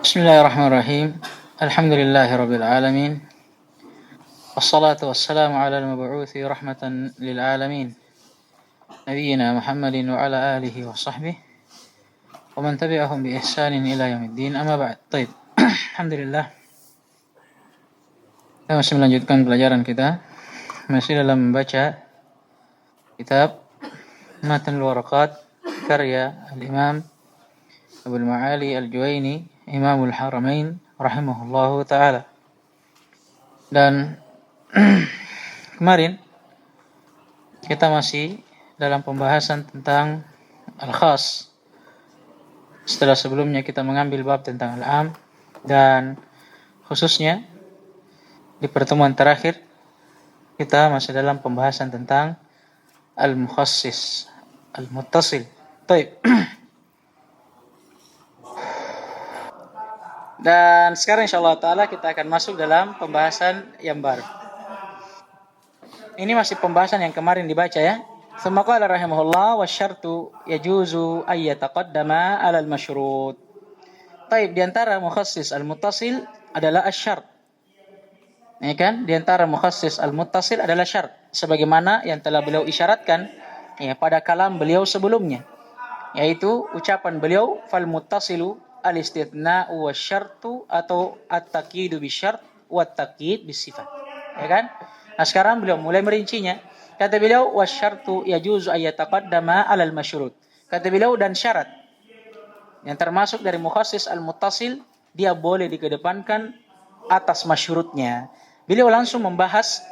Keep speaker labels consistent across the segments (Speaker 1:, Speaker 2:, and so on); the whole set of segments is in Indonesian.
Speaker 1: Bismillahirrahmanirrahim. Alhamdulillahirabbil alamin. Wassalatu wassalamu ala al-mab'uutsi rahmatan lil alamin. Nabiyyina Muhammadin wa ala alihi wa sahbihi wa man tabi'ahum bi ihsanin ila yaumiddin. Amma ba'd. Baik. Alhamdulillah. Kita masih melanjutkan pelajaran kita. Masih dalam membaca kitab Matan al-Waraqat karya al-Imam Abul Ma'ali al-Juwaini, Imamul Haramain rahimahullahu ta'ala. Dan kemarin kita masih dalam pembahasan tentang al-khas. Setelah sebelumnya kita mengambil bab tentang al-am, dan khususnya di pertemuan terakhir kita masih dalam pembahasan tentang al-mukhassis, al-muttasil. Baik. Dan sekarang insyaallah ta'ala kita akan masuk dalam pembahasan yang baru. Ini masih pembahasan yang kemarin dibaca ya. Tsumma qala rahimahullah wasyartu yajuzu ay yataqaddama 'ala al-masyrut. Baik, di antara mukhassis al-muttasil adalah asy-syart. Ya kan? Di antara mukhassis al-muttasil adalah syarat, sebagaimana yang telah beliau isyaratkan ya pada kalam beliau sebelumnya, yaitu ucapan beliau fal muttasilu al-istithna'u wasyartu atau at-taqyidu bisyart wa at-taqyid bisifat. Ya kan? Nah, sekarang beliau mulai merincinya. Kata beliau wasyartu yajuzu ay yataqaddama 'alal masyrut. Kata beliau dan syarat yang termasuk dari mukhassis al-muttasil dia boleh dikedepankan atas masyrutnya. Beliau langsung membahas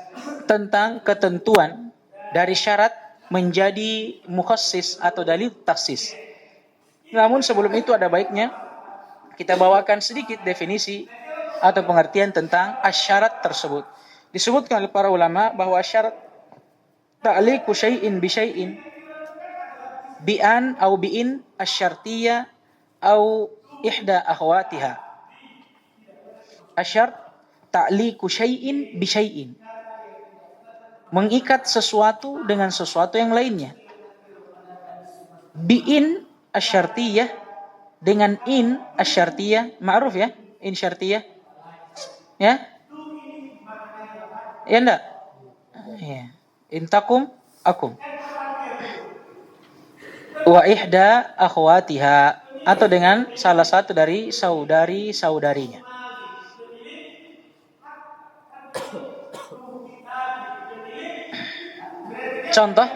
Speaker 1: tentang ketentuan dari syarat menjadi mukhassis atau dalil takhsis. Namun sebelum itu ada baiknya kita bawakan sedikit definisi atau pengertian tentang asyarat tersebut. Disebutkan oleh para ulama bahwa syarat ta'liqu syai'in bi syai'in bi'an au bi'in asyartiyah au ihda akhwatiha. Asyart ta'liqu syai'in bi syai'in, mengikat sesuatu dengan sesuatu yang lainnya. Bi'in asyartiyah dengan in asyartiyah, ma'ruf ya, in syartiyah. Ya? Ya enggak? Ya. Intakum akum. Wa ihda akhwatiha, atau dengan salah satu dari saudari-saudarinya. Contoh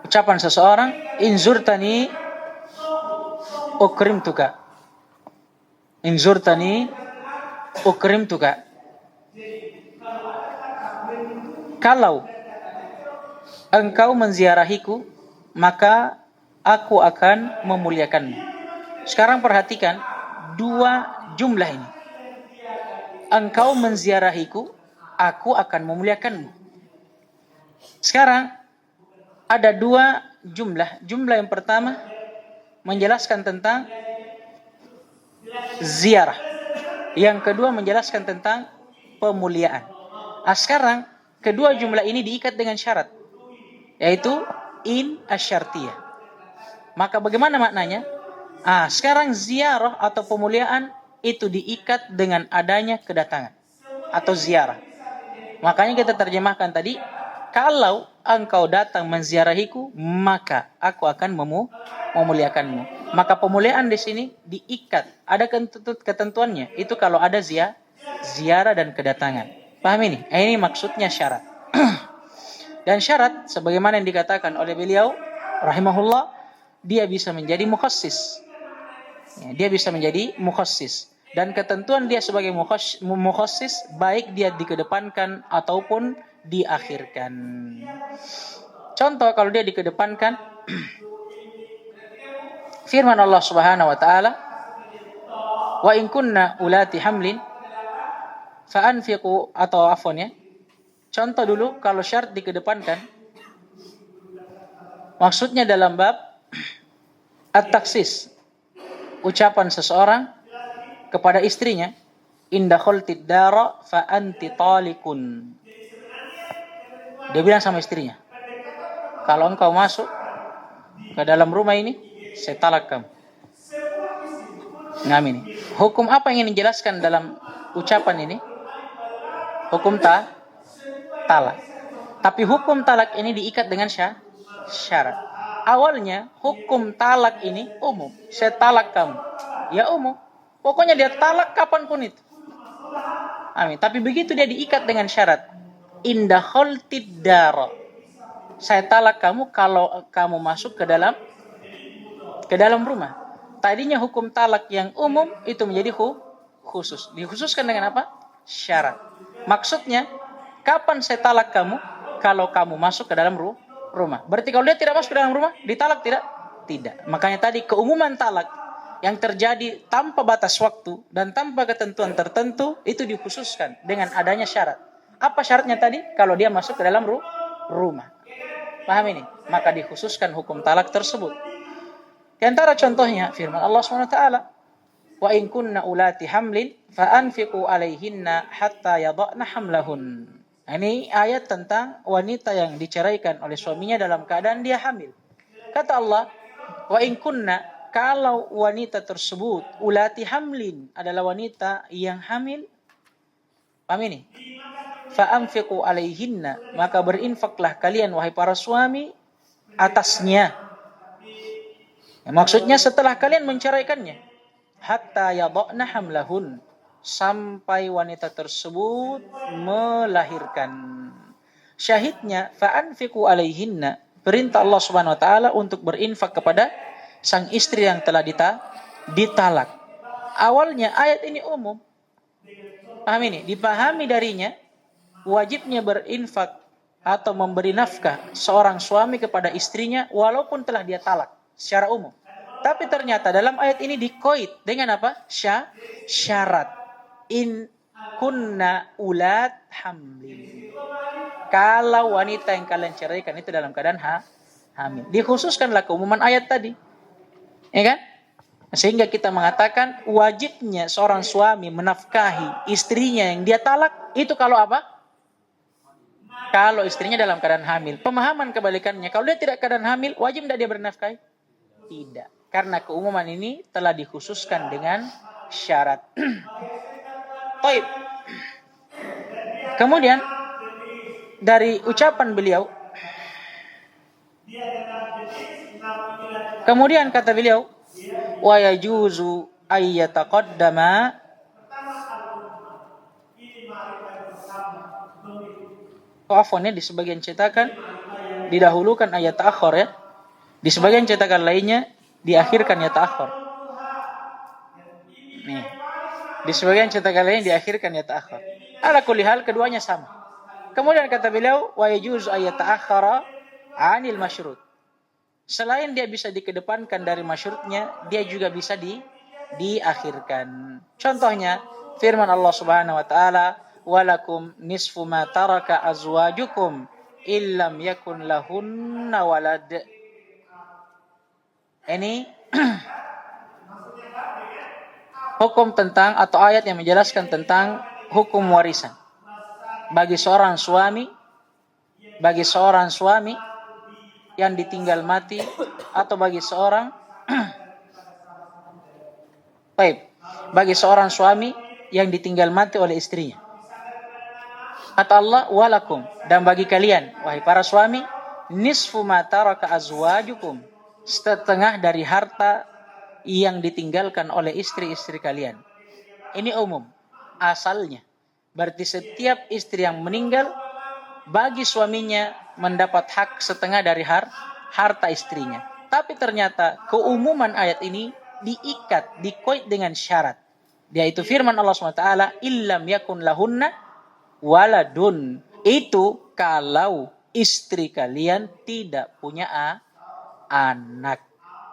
Speaker 1: ucapan seseorang inzurtani ukrimtuka. Inzurtani ukrimtuka. Kalau engkau menziarahiku, maka aku akan memuliakanmu. Sekarang perhatikan dua jumlah ini. Engkau menziarahiku, aku akan memuliakanmu. Sekarang ada dua jumlah. Jumlah yang pertama menjelaskan tentang ziarah. Yang kedua menjelaskan tentang pemuliaan. Nah, sekarang kedua jumlah ini diikat dengan syarat, yaitu in asyartiyah. Maka bagaimana maknanya? Sekarang ziarah atau pemuliaan itu diikat dengan adanya kedatangan atau ziarah. Makanya kita terjemahkan tadi, kalau engkau datang menziarahiku, maka aku akan memuliakanmu. Maka pemuliaan di sini diikat, ada ketentuannya. Itu kalau ada ziarah dan kedatangan. Paham ini? Ini maksudnya syarat. Dan syarat sebagaimana yang dikatakan oleh beliau rahimahullah, dia bisa menjadi mukhassis. Ya, dia bisa menjadi mukhassis. Dan ketentuan dia sebagai mukhassis baik dia dikedepankan ataupun diakhirkan. Contoh kalau dia dikedepankan firman Allah Subhanahu wa taala, wa in kunna ulati hamlin fa'anfiqu, atau afwan ya. Contoh dulu kalau syarat dikedepankan, maksudnya dalam bab at-taksis, ucapan seseorang kepada istrinya, in dakhaltid dara fa anti talikun. Dia bilang sama istrinya, kalau engkau masuk ke dalam rumah ini, saya talak kamu. Ngam ini. Hukum apa yang ingin dijelaskan dalam ucapan ini? Hukum talak. Tapi hukum talak ini diikat dengan syarat. Awalnya hukum talak ini umum. Saya talak kamu. Ya umum. Pokoknya dia talak kapanpun itu. Amin. Tapi begitu dia diikat dengan syarat. Indah khaltid dar. Saya talak kamu kalau kamu masuk ke dalam rumah. Tadinya hukum talak yang umum itu menjadi khusus. Dikhususkan dengan apa? Syarat. Maksudnya, kapan saya talak kamu? Kalau kamu masuk ke dalam rumah. Berarti kalau dia tidak masuk ke dalam rumah, ditalak tidak? Tidak. Makanya tadi keumuman talak yang terjadi tanpa batas waktu dan tanpa ketentuan tertentu itu dikhususkan dengan adanya syarat. Apa syaratnya tadi? Kalau dia masuk ke dalam rumah. Paham ini? Maka dikhususkan hukum talak tersebut. Di antara contohnya firman Allah SWT, wa in kunna ulati hamlin fa anfiqu alaihinna hatta yada'na hamlahun. Ini ayat tentang wanita yang diceraikan oleh suaminya dalam keadaan dia hamil. Kata Allah, wa in kunna, kalau wanita tersebut ulati hamlin adalah wanita yang hamil. Paham ini? Fa anfiqu alaihinna, maka berinfaklah kalian wahai para suami atasnya. Ya, maksudnya setelah kalian menceraikannya, hatta yada'na hamlahun, sampai wanita tersebut melahirkan. Syahidnya fa anfiqu alaihinna, perintah Allah Subhanahu wa taala untuk berinfak kepada sang istri yang telah ditalak. Awalnya ayat ini umum. Paham ini? Dipahami darinya wajibnya berinfak atau memberi nafkah seorang suami kepada istrinya walaupun telah dia talak secara umum. Tapi ternyata dalam ayat ini dikoit dengan apa? Syarat. In kunna ulat hamlin. Kalau wanita yang kalian ceraikan itu dalam keadaan hamil. Dikhususkanlah keumuman ayat tadi. Ya kan? Sehingga kita mengatakan wajibnya seorang suami menafkahi istrinya yang dia talak itu kalau apa? Kalau istrinya dalam keadaan hamil. Pemahaman kebalikannya. Kalau dia tidak keadaan hamil, wajib tidak dia bernafkahi? Tidak. Karena keumuman ini telah dikhususkan dengan syarat. Taib. Kemudian dari ucapan beliau, kemudian kata beliau, wa yajuzu ayyataqaddama di sebagian cetakan didahulukan ayat ta'akhir ya. Di sebagian cetakan lainnya diakhirkan ya ta'akhir. Nih. Di sebagian cetakan lainnya diakhirkan ya ta'akhir. Ala kulli hal keduanya sama. Kemudian kata beliau wa yajuzu ayat ta'akhara 'anil masyrut. Selain dia bisa dikedepankan dari masyrutnya, dia juga bisa diakhirkan. Contohnya firman Allah Subhanahu wa taala, walakum nisfu ma taraka azwajukum illam yakun lahunna walad. Ini hukum tentang atau ayat yang menjelaskan tentang hukum warisan bagi seorang suami yang ditinggal mati atau bagi seorang bagi seorang suami yang ditinggal mati oleh istrinya. Kata Allah, walakum, dan bagi kalian wahai para suami, nisfu ma taraka azwajukum, setengah dari harta yang ditinggalkan oleh istri-istri kalian. Ini umum asalnya. Berarti setiap istri yang meninggal bagi suaminya mendapat hak setengah dari harta istrinya. Tapi ternyata keumuman ayat ini diikat, dikoit dengan syarat. Yaitu firman Allah SWT, illam yakun lahunna waladun. Itu kalau istri kalian tidak punya anak.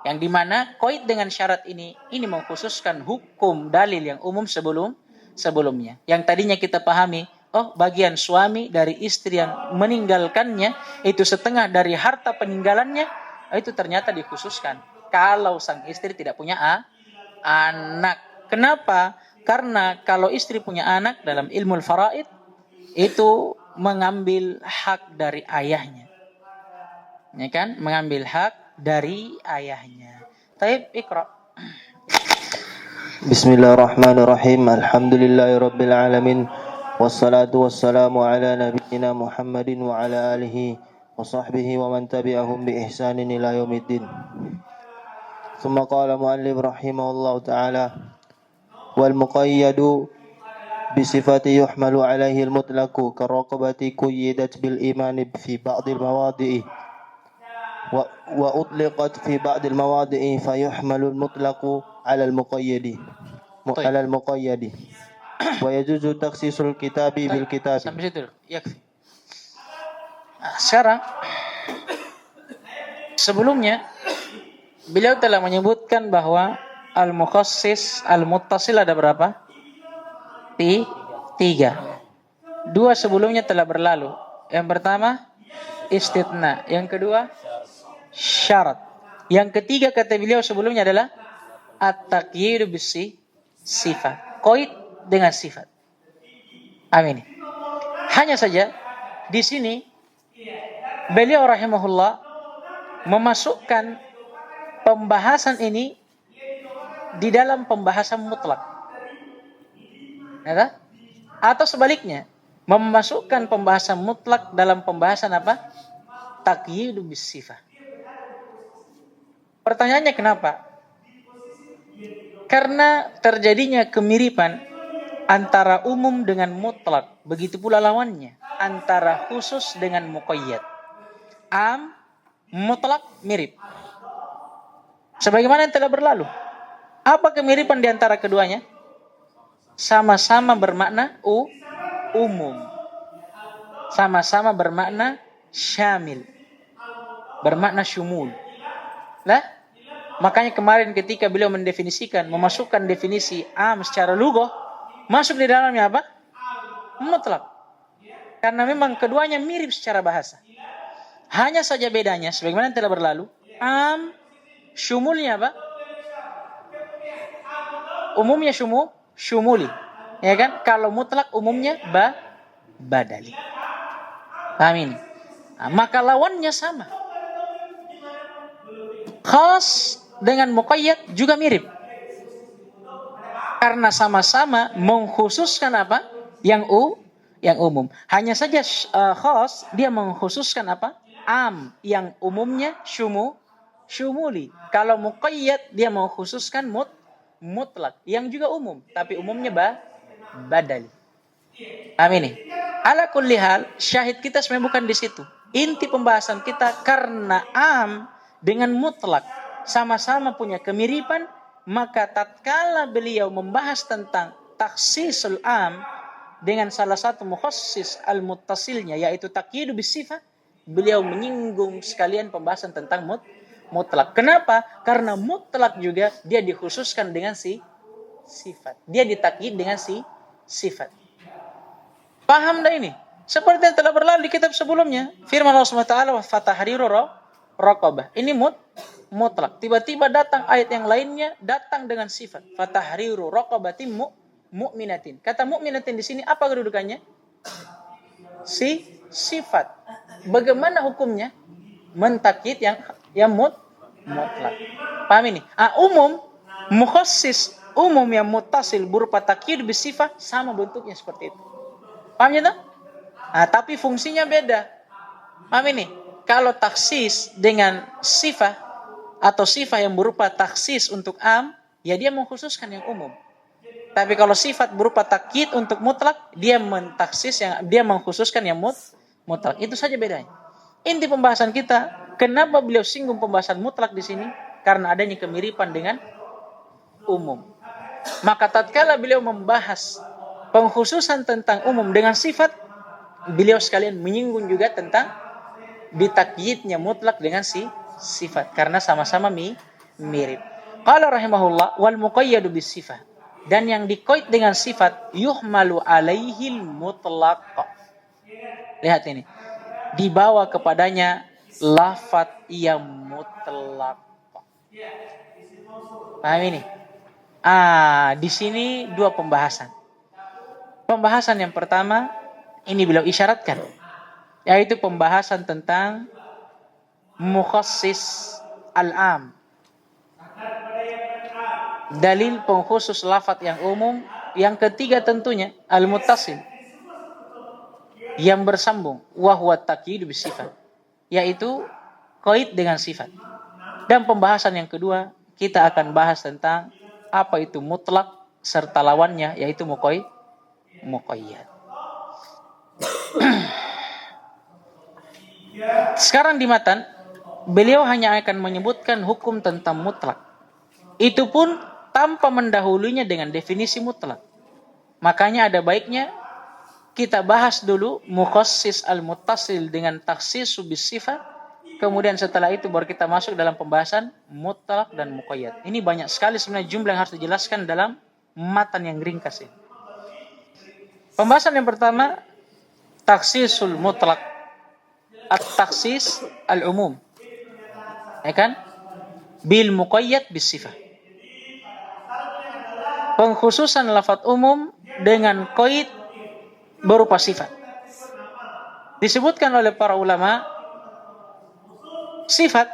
Speaker 1: Yang dimana koit dengan syarat ini mengkhususkan hukum dalil yang umum sebelumnya. Yang tadinya kita pahami, bagian suami dari istri yang meninggalkannya itu setengah dari harta peninggalannya, itu ternyata dikhususkan kalau sang istri tidak punya anak. Kenapa? Karena kalau istri punya anak dalam ilmu faraid itu mengambil hak dari ayahnya. Ya kan? Mengambil hak dari ayahnya. Taib, Iqra.
Speaker 2: Bismillahirrahmanirrahim. Alhamdulillahirabbil alamin. Wassalatu wassalamu ala nabiyyina Muhammadin wa ala alihi wa sahbihi wa man tabi'ahum bi ihsanin ila yaumiddin. Tsumma qala muallif rahimahullahu ta'ala wal muqayyadu bi sifati yuhmalu alaihi al mutlaqu karaqabati quyyidat bil imani fi ba'd al mawadi'i wa utliqat fi ba'd al mawadi'i fa yuhmalu al mutlaqu ala al muqayyadi على المقيد ويجوز تخصيص الكتاب بالكتاب.
Speaker 1: Sampai situ. Yakfi. Nah, sekarang sebelumnya beliau telah menyebutkan bahwa al-mukhassis, al-muttasil ada berapa? Tiga. Dua sebelumnya telah berlalu. Yang pertama istitna, yang kedua syarat. Yang ketiga kata beliau sebelumnya adalah at-taqyidu sifat, qaid dengan sifat. Amin. Hanya saja di sini beliau rahimahullah memasukkan pembahasan ini di dalam pembahasan mutlak. Ya, atau sebaliknya, memasukkan pembahasan mutlak dalam pembahasan apa? Taqyidu sifat. Pertanyaannya kenapa? Karena terjadinya kemiripan antara umum dengan mutlak, begitu pula lawannya, antara khusus dengan muqayyad. Am, mutlak, mirip. Sebagaimana yang telah berlalu. Apa kemiripan di antara keduanya? Sama-sama bermakna umum. Sama-sama bermakna syamil. Bermakna syumul. Lah? Makanya kemarin ketika beliau mendefinisikan, memasukkan definisi am secara lughah, masuk di dalamnya apa? Mutlak. Karena memang keduanya mirip secara bahasa. Hanya saja bedanya, sebagaimana yang telah berlalu, am syumulnya apa? Umumnya syumuli. Ya kan? Kalau mutlak umumnya badali. Paham ini? Nah, maka lawannya sama. Khas dengan muqayyad juga mirip. Karena sama-sama mengkhususkan apa? Yang umum. Hanya saja khas dia mengkhususkan apa? Am, yang umumnya syumuli. Kalau muqayyad dia mengkhususkan mutlak, yang juga umum, tapi umumnya badali. Amin. Ala kulli hal, syahid kita sebenarnya bukan di situ. Inti pembahasan kita karena am dengan mutlak sama-sama punya kemiripan, maka tatkala beliau membahas tentang takhsisul am dengan salah satu mukhassis al-muttasilnya, yaitu taqyidu bisifah, beliau menyinggung sekalian pembahasan tentang mutlak. Kenapa? Karena mutlak juga dia dikhususkan dengan sifat. Dia ditakyid dengan sifat. Paham dah ini? Seperti yang telah berlalu di kitab sebelumnya. Firman Allah SWT, wa fatahriru raqabah. Ini mutlak. Tiba-tiba datang ayat yang lainnya datang dengan sifat. Fatahriru raqabatin mu'minatin. Kata mu'minatin di sini apa kedudukannya? Sifat. Bagaimana hukumnya? Mentakyid yang mutlak. Paham ini? Umum, mukhassis, umum yang muttasil berupa takyid bisifah sama bentuknya seperti itu. Paham ya? Tapi fungsinya beda. Paham ini? Kalau taksis dengan sifah atau sifah yang berupa taksis untuk am, ya dia mengkhususkan yang umum. Tapi kalau sifat berupa takyid untuk mutlak, dia mengkhususkan yang mutlak. Itu saja bedanya. Inti pembahasan kita, kenapa beliau singgung pembahasan mutlak di sini? Karena adanya kemiripan dengan umum. Maka tatkala beliau membahas pengkhususan tentang umum dengan sifat, beliau sekalian menyinggung juga tentang ditakyidnya mutlak dengan sifat karena sama-sama mirip. Qala rahimahullah wal muqayyadu bis sifah, dan yang dikoid dengan sifat yuhmalu alaihil mutlaq. Lihat ini. Dibawa kepadanya lafaz yang mutlak. Paham ini? Di sini dua pembahasan. Pembahasan yang pertama ini beliau isyaratkan, yaitu pembahasan tentang mukhassis al-am. dalil pengkhusus lafaz yang umum. Yang ketiga tentunya al-muttasil, yang bersambung, wa huwa taqyid bisifat, yaitu qaid dengan sifat. Dan pembahasan yang kedua kita akan bahas tentang apa itu mutlak serta lawannya, yaitu muqayyad. Sekarang di matan beliau hanya akan menyebutkan hukum tentang mutlak. Itu pun tanpa mendahulunya dengan definisi mutlak. Makanya ada baiknya kita bahas dulu mukhassis al-muttasil dengan takhsis bis-sifat. Kemudian setelah itu baru kita masuk dalam pembahasan mutlak dan muqayyad. Ini banyak sekali sebenarnya jumlah yang harus dijelaskan dalam matan yang ringkas ini. Pembahasan yang pertama, takhsisul mutlak, at-takhsis al-umum. Ya kan? Bil muqayyad bis sifat. Pengkhususan lafaz umum dengan qaid berupa sifat. Disebutkan oleh para ulama, sifat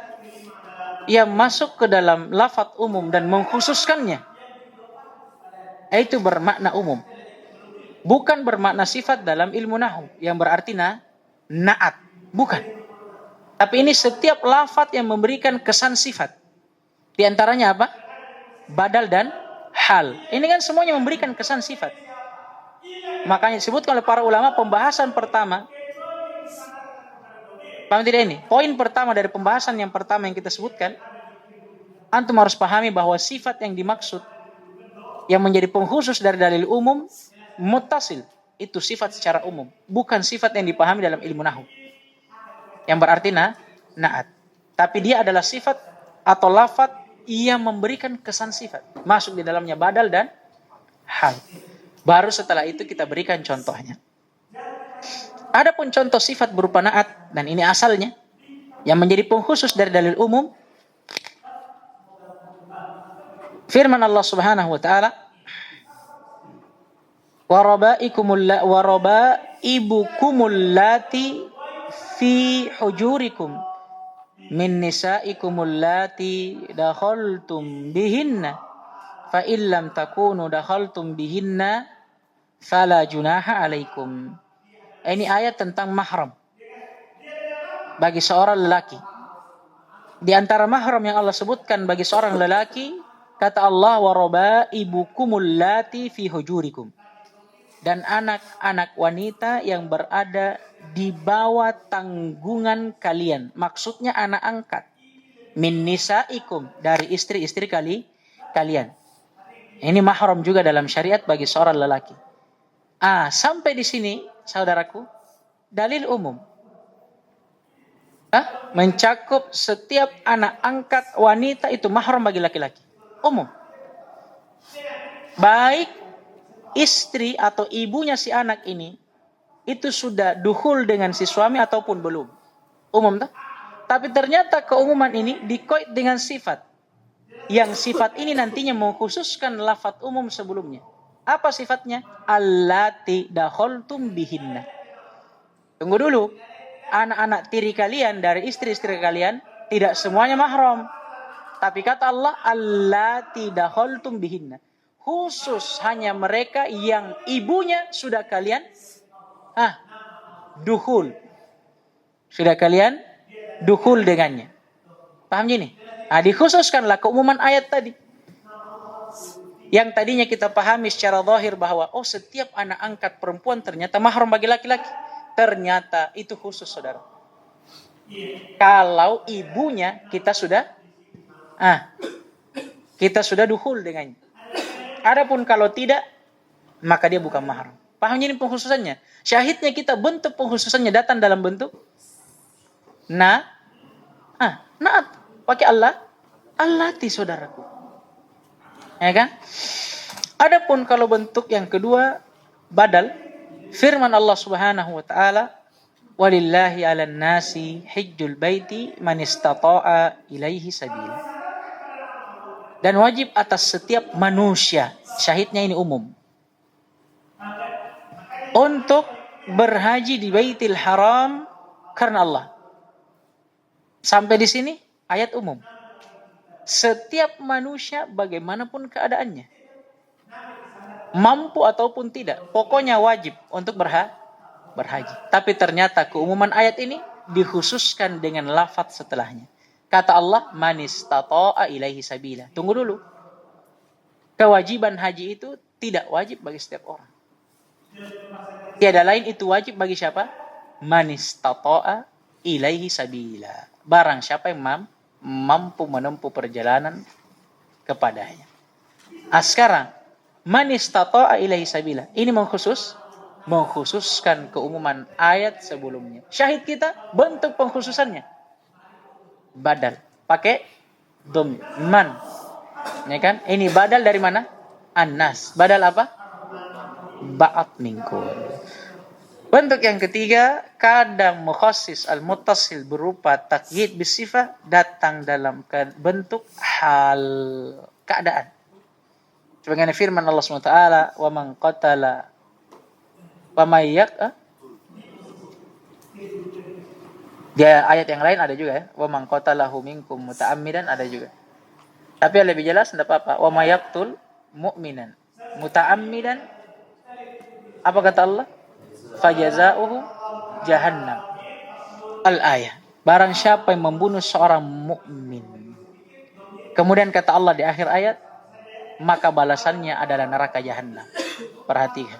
Speaker 1: yang masuk ke dalam lafaz umum dan mengkhususkannya itu bermakna umum. Bukan bermakna sifat dalam ilmu nahwu yang berarti na'at, bukan. Tapi ini setiap lafaz yang memberikan kesan sifat. Di antaranya apa? Badal dan hal. Ini kan semuanya memberikan kesan sifat. Makanya disebutkan oleh para ulama pembahasan pertama. Paham tidak ini? Poin pertama dari pembahasan yang pertama yang kita sebutkan, antum harus pahami bahwa sifat yang dimaksud yang menjadi pengkhusus dari dalil umum muttasil, itu sifat secara umum, bukan sifat yang dipahami dalam ilmu nahwu yang berarti na'at. Tapi dia adalah sifat atau lafaz yang memberikan kesan sifat. Masuk di dalamnya badal dan hal. Baru setelah itu kita berikan contohnya. Adapun contoh sifat berupa na'at, dan ini asalnya yang menjadi pengkhusus dari dalil umum, firman Allah Subhanahu wa taala, warabaibukumul lati fi hujurikum min nisaikumul lati dakhaltum bihinna fa illam takunu dakhaltum bihinna fala junaha alaikum. Ini ayat tentang mahram bagi seorang lelaki. Di antara mahram yang Allah sebutkan bagi seorang lelaki, kata Allah, warabaibukumul lati fi hujurikum, dan anak-anak wanita yang berada di bawah tanggungan kalian. Maksudnya anak angkat. Min nisaikum, dari istri-istri kalian. Ini mahram juga dalam syariat bagi seorang lelaki. Sampai di sini, saudaraku, dalil umum. Mencakup setiap anak angkat wanita itu mahram bagi laki-laki. Umum. Baik istri atau ibunya si anak ini itu sudah dukhul dengan si suami ataupun belum. Umum tak? Tapi ternyata keumuman ini dikoid dengan sifat. Yang sifat ini nantinya mengkhususkan lafaz umum sebelumnya. Apa sifatnya? Allati dakhaltum bihinna. Tunggu dulu. Anak-anak tiri kalian dari istri-istri kalian tidak semuanya mahram. Tapi kata Allah, allati dakhaltum bihinna. Khusus hanya mereka yang ibunya sudah kalian dukhul. Sudah kalian dukhul dengannya. Paham gini? Dikhususkanlah keumuman ayat tadi. Yang tadinya kita pahami secara zahir bahwa setiap anak angkat perempuan ternyata mahram bagi laki-laki. Ternyata itu khusus, saudara. Kalau ibunya kita sudah dukhul dengannya. Adapun kalau tidak, maka dia bukan mahram. Paham ini pengkhususannya? Syahidnya kita bentuk pengkhususannya datang dalam bentuk na'at. Pakai allati, saudaraku. Ya kan? Adapun kalau bentuk yang kedua badal, firman Allah Subhanahu wa taala, walillahi 'alan nasi hajjul baiti man istata'a ilaihi sabila. Dan wajib atas setiap manusia, syahidnya ini umum, untuk berhaji di Baitul Haram karena Allah. Sampai di sini ayat umum. Setiap manusia bagaimanapun keadaannya, mampu ataupun tidak, pokoknya wajib untuk berhaji. Tapi ternyata keumuman ayat ini dikhususkan dengan lafaz setelahnya. Kata Allah, manis tato'a ilaihi sabila. Tunggu dulu. Kewajiban haji itu tidak wajib bagi setiap orang. Tiada lain itu wajib bagi siapa? Manis tato'a ilaihi sabila. Barang siapa yang mampu menempuh perjalanan kepadanya. Sekarang, manis tato'a ilaihi sabila. Ini mengkhususkan keumuman ayat sebelumnya. Syahid kita, bentuk pengkhususannya badal, pakai dom man, ya kan? Ini badal dari mana? An-nas. Badal apa? Ba'at minkum. Bentuk yang ketiga, kadang mukhassis al-muttasil berupa taqyid bisifah datang dalam bentuk hal, keadaan. Sebagaimana firman Allah SWT, wa man qatala wa mayyak. Dia ayat yang lain ada juga ya. Wa man qatalahu minkum muta'ammidan ada juga. Tapi yang lebih jelas tidak apa-apa. Wa may yaqtul mu'minan muta'ammidan, apa kata Allah? Fajaza'uhu jahannam. Al-ayah. Barang siapa yang membunuh seorang mukmin, kemudian kata Allah di akhir ayat, maka balasannya adalah neraka jahannam. Perhatikan.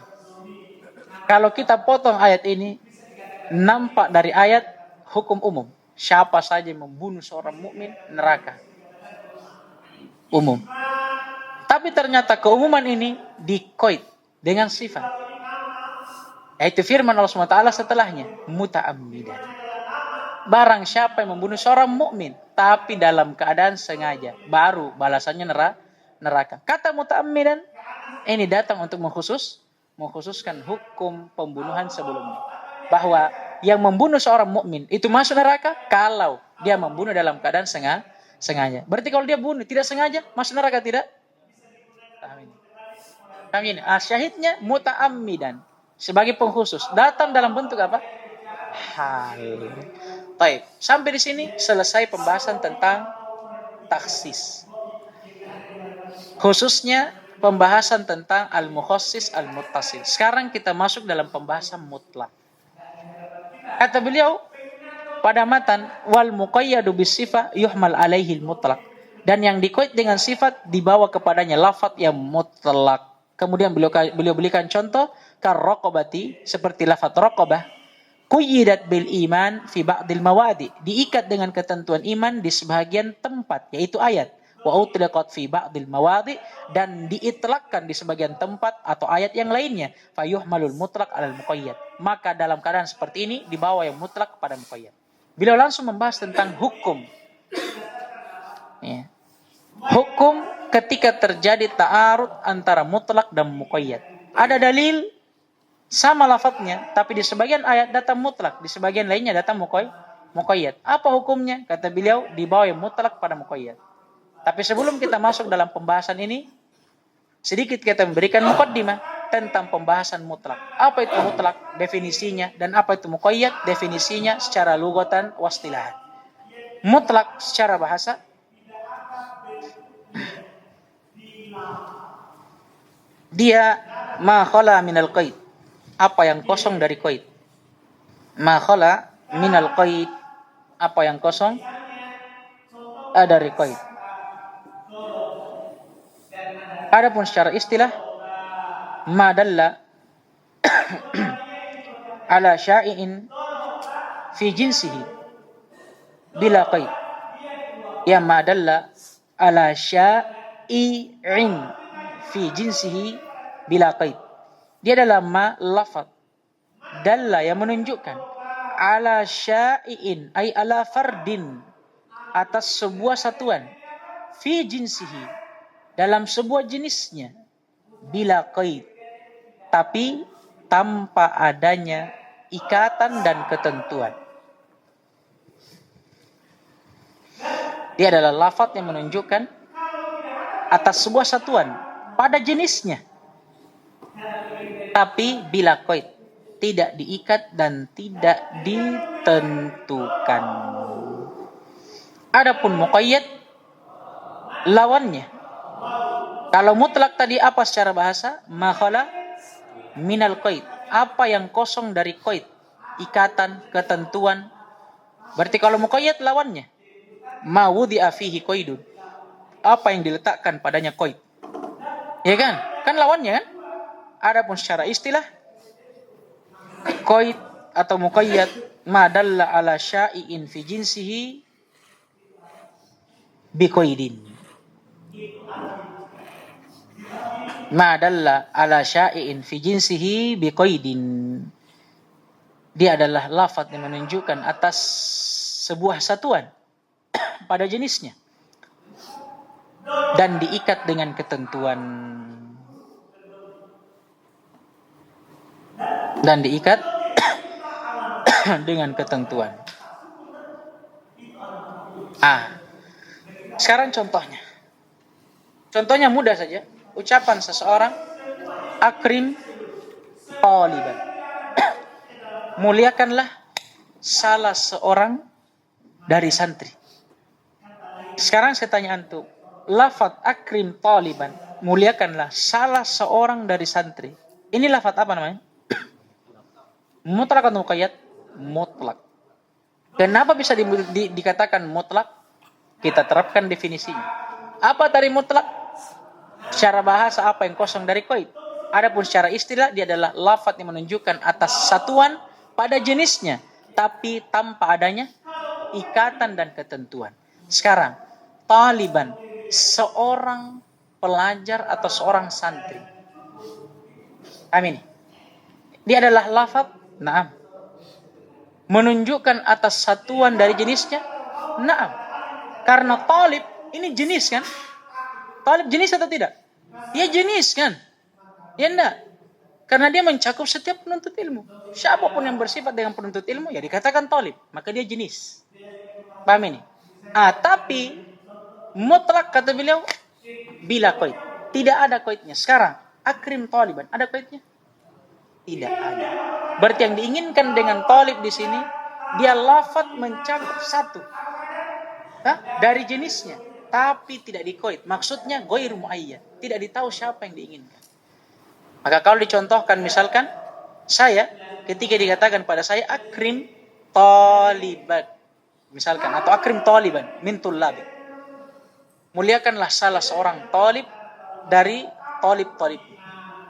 Speaker 1: Kalau kita potong ayat ini, nampak dari ayat hukum umum. Siapa saja yang membunuh seorang mukmin, neraka. Umum. Tapi ternyata keumuman ini dikoid dengan sifat. Yaitu firman Allah SWT setelahnya, muta'ammidan. Barang siapa yang membunuh seorang mukmin tapi dalam keadaan sengaja, baru balasannya neraka. Kata muta'ammidan ini datang untuk mengkhususkan hukum pembunuhan sebelumnya. Bahwa yang membunuh seorang mukmin itu masuk neraka kalau dia membunuh dalam keadaan sengaja. Berarti kalau dia bunuh tidak sengaja, masuk neraka tidak? Paham ini? Syahidnya muta'ammidan sebagai pengkhusus, datang dalam bentuk apa? Hal. Baik, sampai di sini selesai pembahasan tentang taksis. Khususnya pembahasan tentang al-mukhassis al-muttasil. Sekarang kita masuk dalam pembahasan mutlak. Kata beliau pada matan, wal muqayyadu bisifah yuhmal alaihi al-mutlaq. Dan yang dikoid dengan sifat dibawa kepadanya lafaz yang mutlak. Kemudian beliau berikan contoh karraqabati, seperti lafaz raqabah, quyyidat bil iman fi ba'dil mawadi, diikat dengan ketentuan iman di sebagian tempat, yaitu ayat, wa utlaqat fi ba'dil mawadi, dan diitlakkan di sebagian tempat atau ayat yang lainnya, fayuhmalul mutlaq alal muqayyad. Maka dalam keadaan seperti ini dibawa yang mutlak pada muqayyad. Beliau langsung membahas tentang hukum. Ya. Hukum ketika terjadi ta'arud antara mutlak dan muqayyad. Ada dalil sama lafadznya, tapi di sebagian ayat datang mutlak, di sebagian lainnya datang muqayyad. Apa hukumnya? Kata beliau, dibawa yang mutlak pada muqayyad. Tapi sebelum kita masuk dalam pembahasan ini, sedikit kita memberikan muqaddimah tentang pembahasan mutlak. Apa itu mutlak? Definisinya. Dan apa itu muqayyad? Definisinya secara lugatan wastilahan. Mutlak secara bahasa, dia ma khala minal qaid, apa yang kosong dari qaid. Ma khala minal qaid, apa yang kosong dari qaid. Adapun secara istilah, ma dalla ala syai'in fi jinsihi bila qaid. Ya ma dalla ala syai'in fi jinsihi bila qaid. Dia adalah ma lafaz dalla yang menunjukkan ala syai'in ay ala fardin, atas sebuah satuan, fi jinsihi dalam sebuah jenisnya, bila qaid, tapi tanpa adanya ikatan dan ketentuan. Dia adalah lafaz yang menunjukkan atas sebuah satuan pada jenisnya, tapi bila qaid, tidak diikat dan tidak ditentukan. Adapun muqayyad, lawannya. Kalau mutlak tadi apa secara bahasa? Ma khala minal qaid. Apa yang kosong dari qaid? Ikatan, ketentuan. Berarti kalau muqayyad lawannya. Ma wudi'a fihi qaidun. Apa yang diletakkan padanya qaid. Ya kan? Kan lawannya kan? Adapun secara istilah qaid atau muqayyad ma dalla ala syai'in fi jinsihi bi qaidin. Ma dalla ala syai'in fi jinsihi bi qaidin. Dia adalah lafaz yang menunjukkan atas sebuah satuan pada jenisnya dan diikat dengan ketentuan. Dan diikat dengan ketentuan. Sekarang contohnya. Contohnya mudah saja. Ucapan seseorang, akrim taliban. Muliakanlah salah seorang dari santri. Sekarang saya tanya antum, lafaz akrim taliban, muliakanlah salah seorang dari santri. Ini lafaz apa namanya? Mutlak atau muqayyad? Mutlak. Kenapa bisa dikatakan mutlak? Kita terapkan definisinya. Apa tadi mutlak? Secara bahasa apa yang kosong dari qaid. Adapun secara istilah dia adalah lafaz yang menunjukkan atas satuan pada jenisnya, tapi tanpa adanya ikatan dan ketentuan. Sekarang, taliban, seorang pelajar atau seorang santri. Amin. Dia adalah lafaz, na'am. Menunjukkan atas satuan dari jenisnya, na'am. Karena talib ini jenis kan? Talib jenis atau tidak? Ya jenis kan? Ya enggak? Karena dia mencakup setiap penuntut ilmu. Siapapun yang bersifat dengan penuntut ilmu, ya dikatakan talib. Maka dia jenis. Paham ini? Tapi mutlak kata beliau, bila qaid. Tidak ada qaidnya. Sekarang, akrim taliban. Ada qaidnya? Tidak ada. Berarti yang diinginkan dengan talib di sini, dia lafaz mencakup satu. Dari jenisnya. Tapi tidak dikoid. Maksudnya ghair muayyan. Tidak ditahu siapa yang diinginkan. Maka kalau dicontohkan misalkan saya ketika dikatakan pada saya akrim taliban misalkan atau akrim taliban min tullabi. Muliakanlah salah seorang talib dari talib-talib.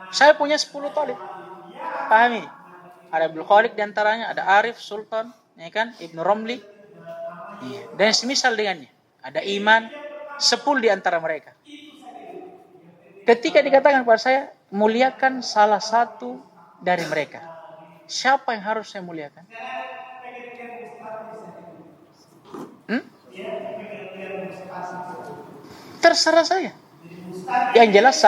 Speaker 1: Saya punya 10 talib. Pahami? Ada Abdul Khaliq di antaranya, ada Arif, Sultan, ya kan? Ibnu Romli. Dan semisal dengannya. Ada Iman, 10 di antara mereka. Ketika dikatakan kepada saya, muliakan salah satu dari mereka. Siapa yang harus saya muliakan? Terserah saya. Yang jelas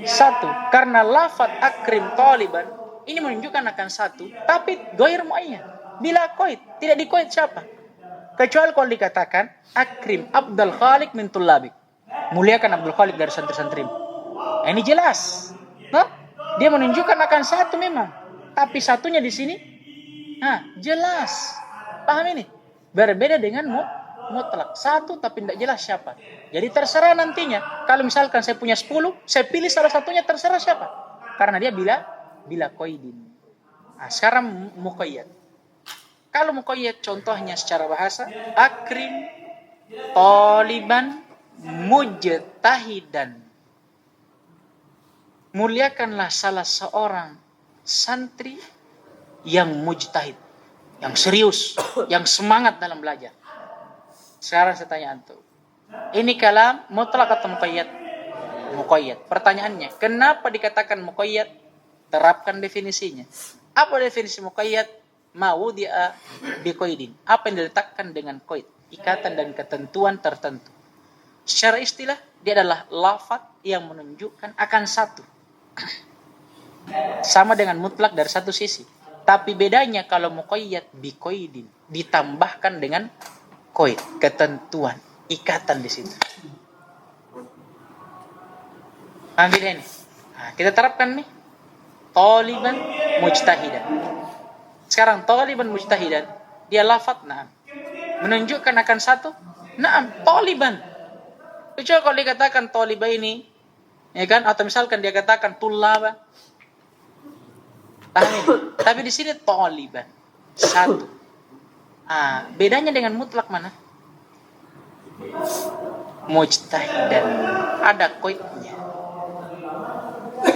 Speaker 1: satu. Karena lafaz akrim taliban ini menunjukkan akan satu, tapi ghair muayyan. Bila qaid, tidak dikoid siapa? Kecuali kalau dikatakan akrim Abdul Khaliq min tullabik. Muliakan Abdul Khaliq dari santri-santrimu. Ini jelas. Dia menunjukkan akan satu memang. Tapi satunya di sini jelas. Paham ini? Berbeda dengan mutlak. Satu tapi tidak jelas siapa. Jadi terserah nantinya. Kalau misalkan saya punya 10, saya pilih salah satunya, terserah siapa. Karena dia bila qaidin. Sekarang muqayyad. Kalau muqayyad contohnya secara bahasa, akrim taliban mujtahidan. Muliakanlah salah seorang santri yang mujtahid, yang serius, yang semangat dalam belajar. Sekarang saya tanya antum. Ini kalam mutlak atau muqayyad? Muqayyad. Pertanyaannya, kenapa dikatakan muqayyad? Terapkan definisinya. Apa definisi muqayyad? Ma wudi'a biqaidin. Apa yang diletakkan dengan qaid, ikatan dan ketentuan tertentu. Secara istilah dia adalah lafaz yang menunjukkan akan satu. Sama dengan mutlak dari satu sisi. Tapi bedanya kalau muqayyad biqaidin ditambahkan dengan qaid, ketentuan, ikatan di situ. Ambil ini. Kita terapkan nih. Taliban mujtahidan. Sekarang taliban mujtahidan, dia lafaz na'am. Menunjukkan akan satu, na'am, taliban. Kecuali kalau dikatakan tolibah ini, ya kan? Atau misalkan dia katakan tulaba. Paham ini? Tapi di sini tolibah. Satu. Bedanya dengan mutlak mana? Mujtahidan. Ada koidnya.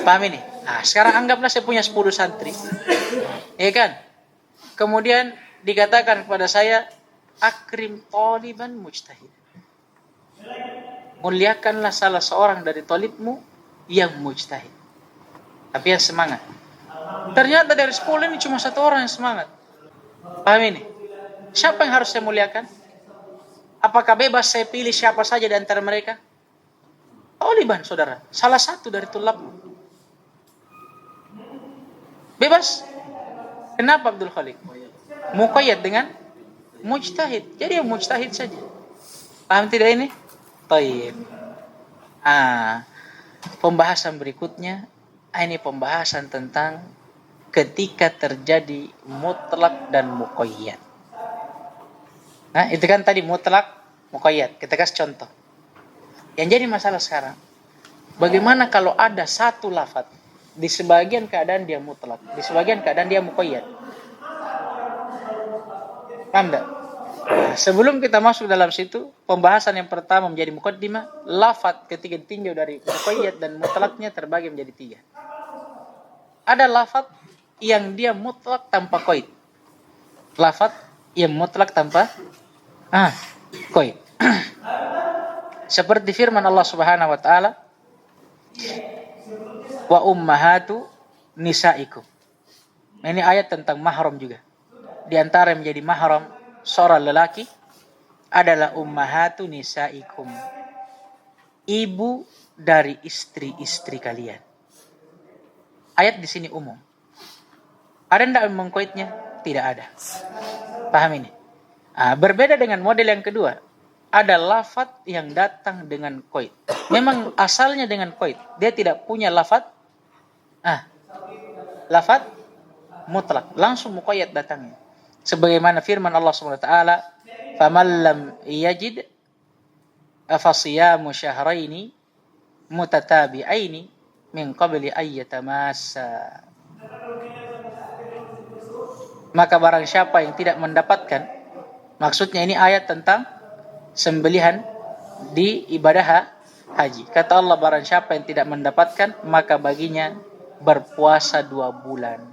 Speaker 1: Paham ini? Sekarang anggaplah saya punya 10 santri. Ya kan? Kemudian dikatakan kepada saya, akrim toliban mujtahid. Muliakanlah salah seorang dari tolibmu yang mujtahid. Tapi yang semangat. Ternyata dari 10 ini cuma 1 orang yang semangat. Paham ini? Siapa yang harus saya muliakan? Apakah bebas saya pilih siapa saja di antara mereka? Toliban, saudara. Salah satu dari tulabmu. Bebas. Kenapa Abdul Khaliq? Muqayyad dengan mujtahid. Jadi mujtahid saja. Paham tidak ini? Taib. Pembahasan berikutnya, ini pembahasan tentang ketika terjadi mutlak dan muqayyad. Itu kan tadi mutlak, muqayyad. Kita kasih contoh. Yang jadi masalah sekarang, bagaimana kalau ada satu lafaz, di sebagian keadaan dia mutlak, di sebagian keadaan dia muqayyad. Paham tak? Sebelum kita masuk dalam situ, pembahasan yang pertama menjadi muqaddimah, lafaz ketika ditinjau dari muqayyad dan mutlaknya terbagi menjadi 3. Ada lafaz yang dia mutlak tanpa qaid. Lafaz yang mutlak tanpa qaid. Seperti firman Allah Subhanahu wa taala, wa ummahatu nisaikum. Ini ayat tentang mahram juga. Di antara yang menjadi mahram seorang lelaki adalah ummahatu nisaikum. Ibu dari istri-istri kalian. Ayat di sini umum. Ada enggak mengkoitnya? Tidak ada. Paham ini? Berbeda dengan model yang kedua. Ada lafaz yang datang dengan koid. Memang asalnya dengan koid. Dia tidak punya lafaz. Lafaz mutlak. Langsung muqayyad datangnya. Sebagaimana firman Allah SWT, "Faman lam yajid fasiyamu syahraini mutatabi'aini min qabli ayyatamassa." Maka barang siapa yang tidak mendapatkan, maksudnya ini ayat tentang sembelihan di ibadah haji. Kata Allah, barang siapa yang tidak mendapatkan, maka baginya berpuasa 2 bulan.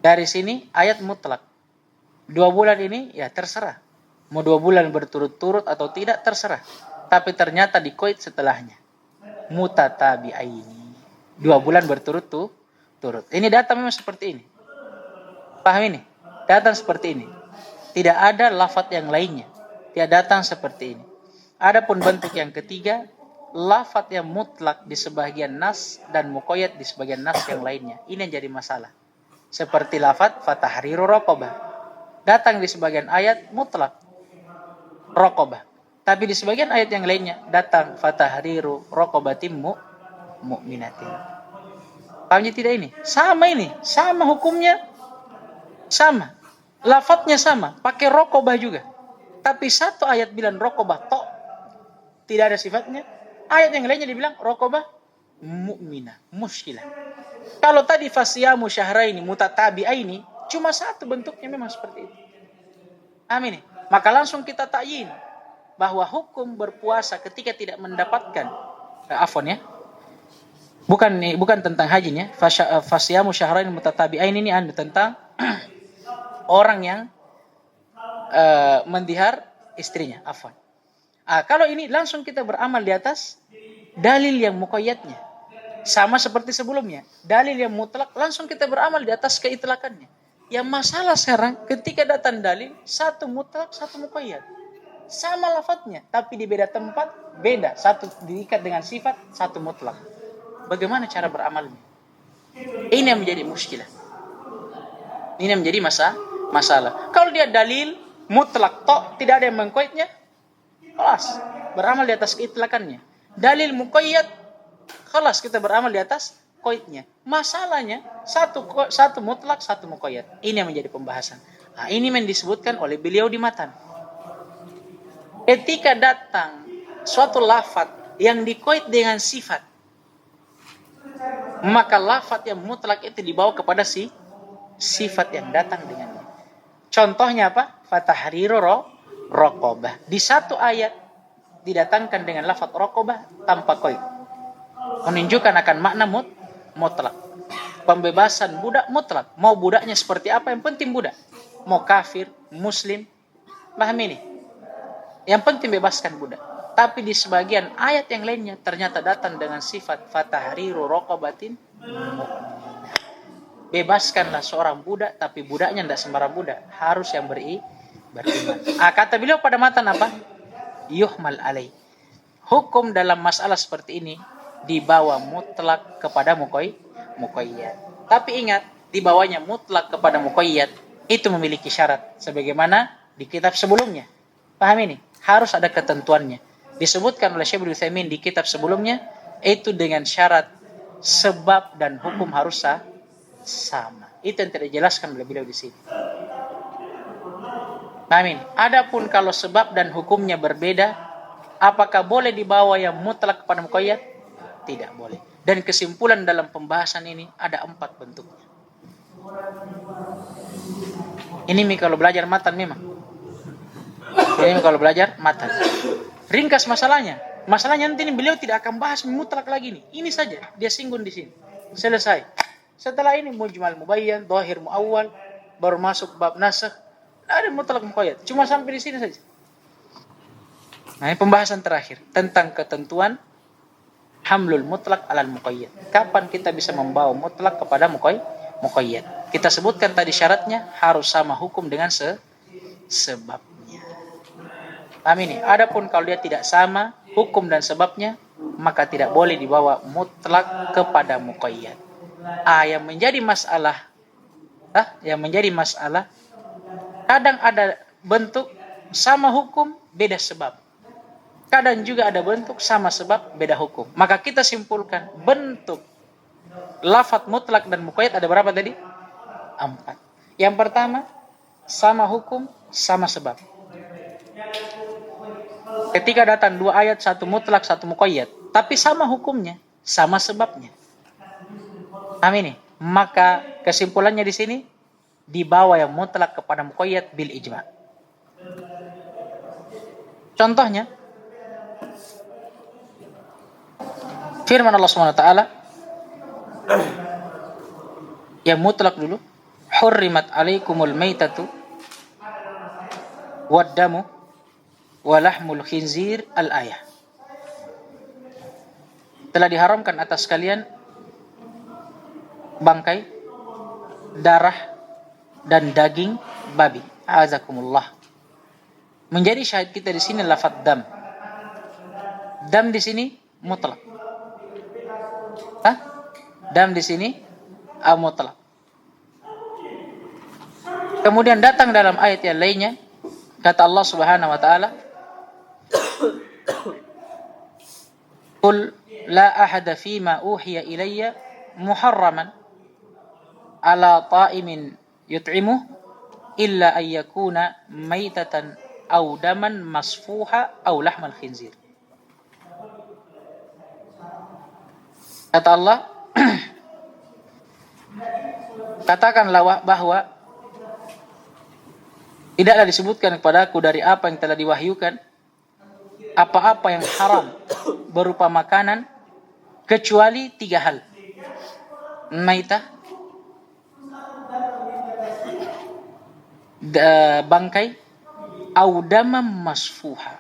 Speaker 1: Dari sini ayat mutlak. 2 bulan ini ya terserah. Mau 2 bulan berturut-turut atau tidak terserah. Tapi ternyata dikoid setelahnya. Mutatabi'aini. 2 bulan berturut-turut. Ini data memang seperti ini. Paham ini? Datang seperti ini. Tidak ada lafaz yang lainnya. Tidak datang seperti ini. Adapun bentuk yang ketiga, lafaz yang mutlak di sebagian nas dan muqayyad di sebagian nas yang lainnya. Ini yang jadi masalah. Seperti lafaz fatahriru raqabah. Datang di sebagian ayat mutlak raqabah. Tapi di sebagian ayat yang lainnya datang fatahriru raqabatim mu'minatin. Pahamnya tidak ini? Sama ini. Sama hukumnya. Sama. Lafadznya sama. Pakai raqabah juga. Tapi satu ayat bilang raqabah tok. Tidak ada sifatnya. Ayat yang lainnya dibilang raqabah mu'minah. Muskilah. Kalau tadi fasiyamu syahraini mutatabi'aini, cuma satu bentuknya memang seperti itu. Amin. Maka langsung kita ta'yin bahwa hukum berpuasa ketika tidak mendapatkan bukan tentang hajinya. Fasiyamu syahraini mutatabi'aini ini tentang orang yang mendihar istrinya. Kalau ini langsung kita beramal di atas dalil yang muqayyadnya. Sama seperti sebelumnya. Dalil yang mutlak langsung kita beramal di atas keitlakannya. Yang masalah sekarang ketika datang dalil, satu mutlak, satu muqayyad. Sama lafadznya, tapi di beda tempat, beda. Satu diikat dengan sifat, satu mutlak. Bagaimana cara beramalnya? Ini yang menjadi muskilah. Ini yang menjadi masalah. Kalau dia dalil, mutlak, tok, tidak ada yang mengqaidnya, kelas. Beramal di atas keitlakannya. Dalil muqayyad, kelas kita beramal di atas qaidnya. Masalahnya satu mutlak, satu muqayyad. Ini yang menjadi pembahasan. Ini yang disebutkan oleh beliau di matan. Ketika datang suatu lafaz yang dikoit dengan sifat, maka lafaz yang mutlak itu dibawa kepada sifat yang datang dengannya. Contohnya apa? Fatahriru raqabah. Di satu ayat didatangkan dengan lafaz raqabah tanpa qaid, menunjukkan akan makna mutlak. Pembebasan budak mutlak. Mau budaknya seperti apa, yang penting budak. Mau kafir, muslim, paham ini? Yang penting bebaskan budak. Tapi di sebagian ayat yang lainnya ternyata datang dengan sifat fatahriru raqabatin. Bebaskanlah seorang budak, tapi budaknya tidak sembarang budak, harus yang beriman. Kata beliau pada matan apa? Yuhmal alaih. Hukum dalam masalah seperti ini dibawa mutlak kepada muqayyad. Tapi ingat, dibawanya mutlak kepada muqayyad itu memiliki syarat, sebagaimana di kitab sebelumnya. Paham ini? Harus ada ketentuannya. Disebutkan oleh Syekh Ibnu Utsaimin di kitab sebelumnya, itu dengan syarat sebab dan hukum harus sama. Itu yang tidak dijelaskan oleh beliau di sini. Amin. Adapun kalau sebab dan hukumnya berbeda, apakah boleh dibawa yang mutlak kepada muqayyad? Tidak boleh. Dan kesimpulan dalam pembahasan ini ada 4 bentuknya. Ini kalau belajar matan memang. Ini kalau belajar matan. Ringkas masalahnya. Masalahnya nanti ini beliau tidak akan bahas mutlak lagi nih. Ini saja dia singgung di sini. Selesai. Setelah ini mujmal mubayyan, dhahir muawwal, baru masuk bab nasakh. Ada mutlak muqayyad. Cuma sampai di sini saja. Nah, ini pembahasan terakhir tentang ketentuan hamlul mutlak alal muqayyad. Kapan kita bisa membawa mutlak kepada muqayyad? Kita sebutkan tadi syaratnya harus sama hukum dengan sebabnya. Paham ini? Adapun kalau dia tidak sama hukum dan sebabnya, maka tidak boleh dibawa mutlak kepada muqayyad. Yang menjadi masalah kadang ada bentuk sama hukum beda sebab. Kadang juga ada bentuk sama sebab beda hukum. Maka kita simpulkan bentuk lafaz mutlak dan muqayyad ada berapa tadi? 4. Yang pertama, sama hukum, sama sebab. Ketika datang 2 ayat, satu mutlak, satu muqayyad, tapi sama hukumnya, sama sebabnya. Amin. Maka kesimpulannya di sini dibawa yang mutlak kepada muqayyad bil ijma'. Contohnya firman Allah Subhanahu wa taala yang mutlak dulu, hurrimat alaikumul maitatu waddamu walahmul khinzir al-ayah. Telah diharamkan atas kalian bangkai, darah dan daging babi. Azakumullah. Menjadi syahid kita di sini lafaz dam. Dam di sini mutlak. Dam di sini mutlak. Kemudian datang dalam ayat yang lainnya kata Allah Subhanahu wa taala, "Qul la ahada fima uhiya ilayya muharraman ala ta'imin yut'imuh illa an yakuna maitatan aw daman masfuha aw lahmal khinzir." Kata Allah, katakanlah bahwa tidaklah disebutkan kepadaku dari apa yang telah diwahyukan apa-apa yang haram berupa makanan kecuali 3 hal. Maitah, bangkai, audamam masfuha,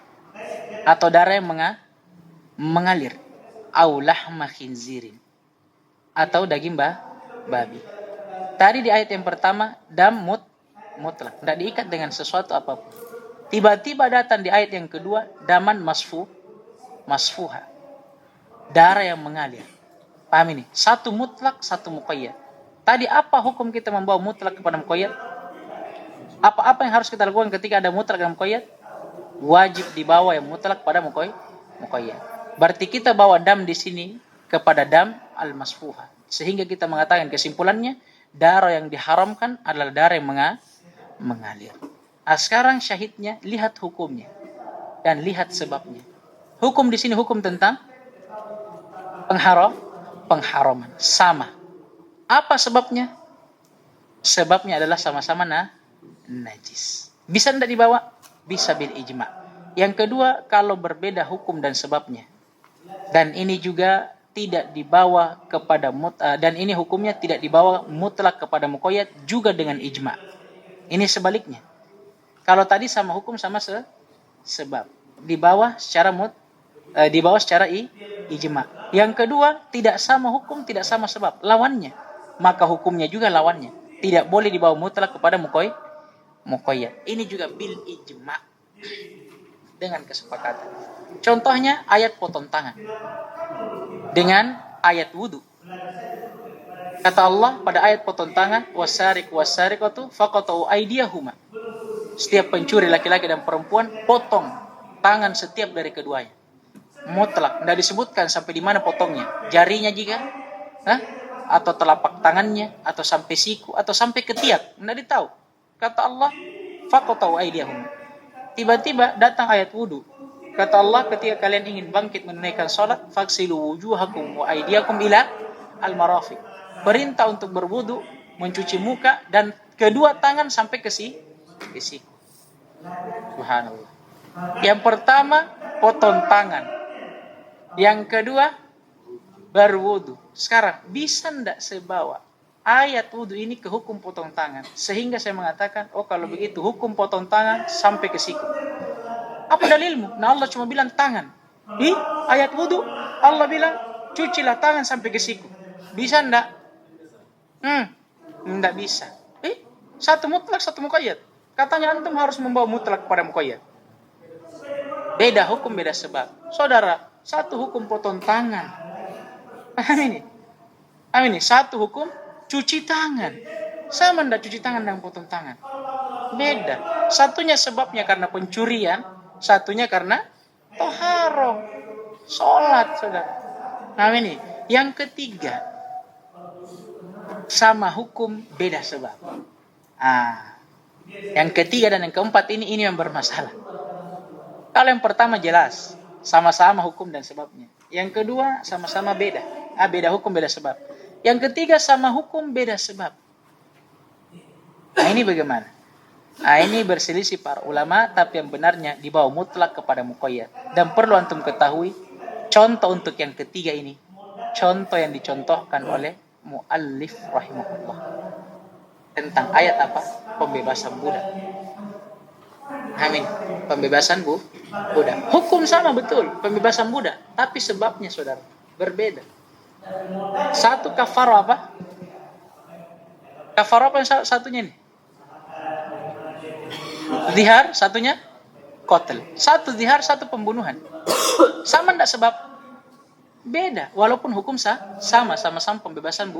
Speaker 1: atau darah yang mengalir, au lahma khinzirin, atau daging babi. Tadi di ayat yang pertama dam mutlak, tidak diikat dengan sesuatu apapun. Tiba-tiba datang di ayat yang kedua daman masfuha, darah yang mengalir. Paham ini? Satu mutlak, satu muqayyad. Tadi apa hukum kita membawa mutlak kepada muqayyad? Apa yang harus kita lakukan ketika ada mutlak dan muqayyad? Wajib dibawa yang mutlak pada muqayyad. Berarti kita bawa dam di sini kepada dam al-masfuha. Sehingga kita mengatakan kesimpulannya, darah yang diharamkan adalah darah yang mengalir. Sekarang syahidnya, lihat hukumnya dan lihat sebabnya. Hukum di sini hukum tentang pengharaman. Sama. Apa sebabnya? Sebabnya adalah sama-sama najis. Bisa tidak dibawa? Bisa bil ijma. Yang kedua, kalau berbeda hukum dan sebabnya. Dan ini juga tidak dibawa kepada dan ini hukumnya tidak dibawa mutlak kepada muqayyad juga dengan ijma. Ini sebaliknya. Kalau tadi sama hukum sama sebab, dibawa secara ijma. Yang kedua, tidak sama hukum, tidak sama sebab, lawannya. Maka hukumnya juga lawannya. Tidak boleh dibawa mutlak kepada muqayyad. Ini juga bil ijma. Dengan kesepakatan. Contohnya ayat potong tangan. Dengan ayat wudu. Kata Allah pada ayat potong tangan, wasariq wasariqatu faqatu aydiyahuma. Setiap pencuri laki-laki dan perempuan potong tangan setiap dari keduanya. Mutlak, tidak disebutkan sampai di mana potongnya. Jarinya juga, atau telapak tangannya, atau sampai siku, atau sampai ketiak. Tidak ditahu. Kata Allah, faqatu aydiyahuma. Tiba-tiba datang ayat wudu. Kata Allah, ketika kalian ingin bangkit menunaikan salat, faghsilu wujuhakum wa aydiyakum ila al-marafiq. Perintah untuk berwudu, mencuci muka dan kedua tangan sampai ke siku. Subhanallah. Yang pertama potong tangan. Yang kedua berwudu. Sekarang bisa ndak sebawa ayat wudu ini ke hukum potong tangan? Sehingga saya mengatakan, oh kalau begitu hukum potong tangan sampai ke siku. Apa dalilmu? Nah Allah cuma bilang tangan. Di ayat wudu Allah bilang cucilah tangan sampai ke siku. Bisa ndak? Ndak bisa. Satu mutlak, satu muqayyad. Katanya antum harus membawa mutlak kepada muqayyad. Beda hukum, beda sebab. Saudara, satu hukum potong tangan. Paham ini? Satu hukum cuci tangan. Sama ndak cuci tangan dan potong tangan? Beda. Satunya sebabnya karena pencurian, satunya karena toharo, sholat, saudara. Nah ini. Yang ketiga, sama hukum, beda sebab. Yang ketiga dan yang keempat ini yang bermasalah. Kalau yang pertama jelas, sama-sama hukum dan sebabnya. Yang kedua, sama-sama beda. Beda hukum, beda sebab. Yang ketiga, sama hukum, beda sebab. Nah ini bagaimana? Ini berselisih para ulama, tapi yang benarnya dibawa mutlak kepada muqayyad. Dan perlu antum ketahui, contoh untuk yang ketiga ini, contoh yang dicontohkan oleh muallif rahimahullah. Tentang ayat apa? Pembebasan budak. Amin. Pembebasan budak. Hukum sama betul, pembebasan budak. Tapi sebabnya saudara, berbeda. Satu kafarah apa? Kafarah apa yang satunya ini? Zihar, satunya qatl. Satu zihar, satu pembunuhan. Sama enggak sebab? Beda. Walaupun hukum sama-sama pembebasan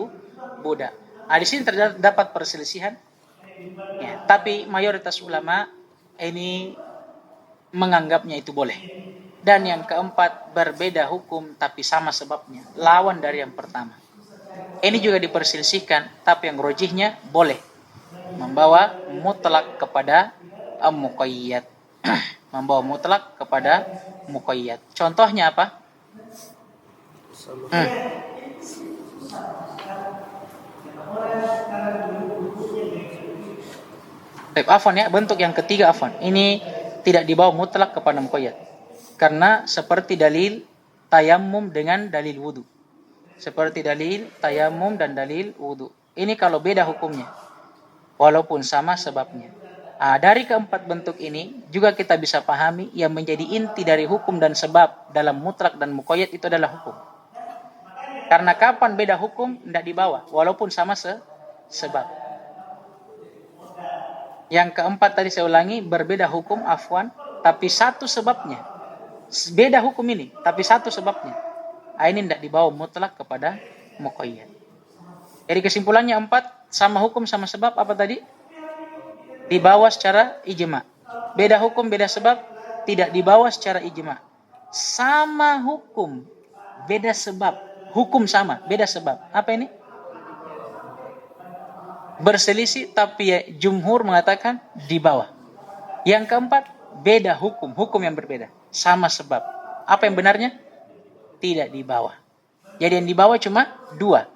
Speaker 1: budak. Nah, di sini terdapat perselisihan. Ya, tapi mayoritas ulama ini menganggapnya itu boleh. Dan yang keempat, berbeda hukum tapi sama sebabnya. Lawan dari yang pertama. Ini juga diperselisihkan, tapi yang rojihnya boleh. Membawa mutlak kepada muqayyad. Membawa mutlak kepada muqayyad. Contohnya apa? Afwan ya, bentuk yang ketiga afwan. Ini tidak dibawa mutlak kepada muqayyad. Karena seperti dalil tayammum dengan dalil wudu. Seperti dalil tayammum dan dalil wudu. Ini kalau beda hukumnya. Walaupun sama sebabnya. Dari keempat bentuk ini juga kita bisa pahami yang menjadi inti dari hukum dan sebab dalam mutlak dan muqayyad itu adalah hukum. Karena kapan beda hukum tidak dibawa walaupun sama sebab. Yang keempat tadi saya ulangi, berbeda hukum afwan tapi satu sebabnya. Beda hukum ini tapi satu sebabnya. Ini tidak dibawa mutlak kepada muqayyad. Jadi kesimpulannya 4, sama hukum sama sebab apa tadi? Dibawa secara ijma. Beda hukum beda sebab tidak dibawa secara ijma. Sama hukum beda sebab. Hukum sama beda sebab. Apa ini? Berselisih tapi jumhur mengatakan di bawah. Yang keempat, beda hukum yang berbeda, sama sebab. Apa yang benarnya? Tidak dibawa. Jadi yang dibawa cuma dua.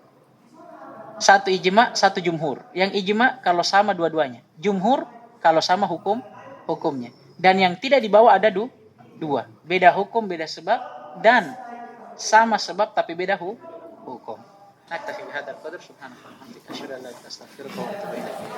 Speaker 1: Satu ijma, satu jumhur. Yang ijma kalau sama dua-duanya. Jumhur kalau sama hukumnya. Dan yang tidak dibawa ada dua. Beda hukum, beda sebab. Dan sama sebab tapi beda hukum. Naktafi bihadzal qadar. Subhanallah. Asyhadu an la ilaha illa anta astaghfiruka wa atubu ilaik.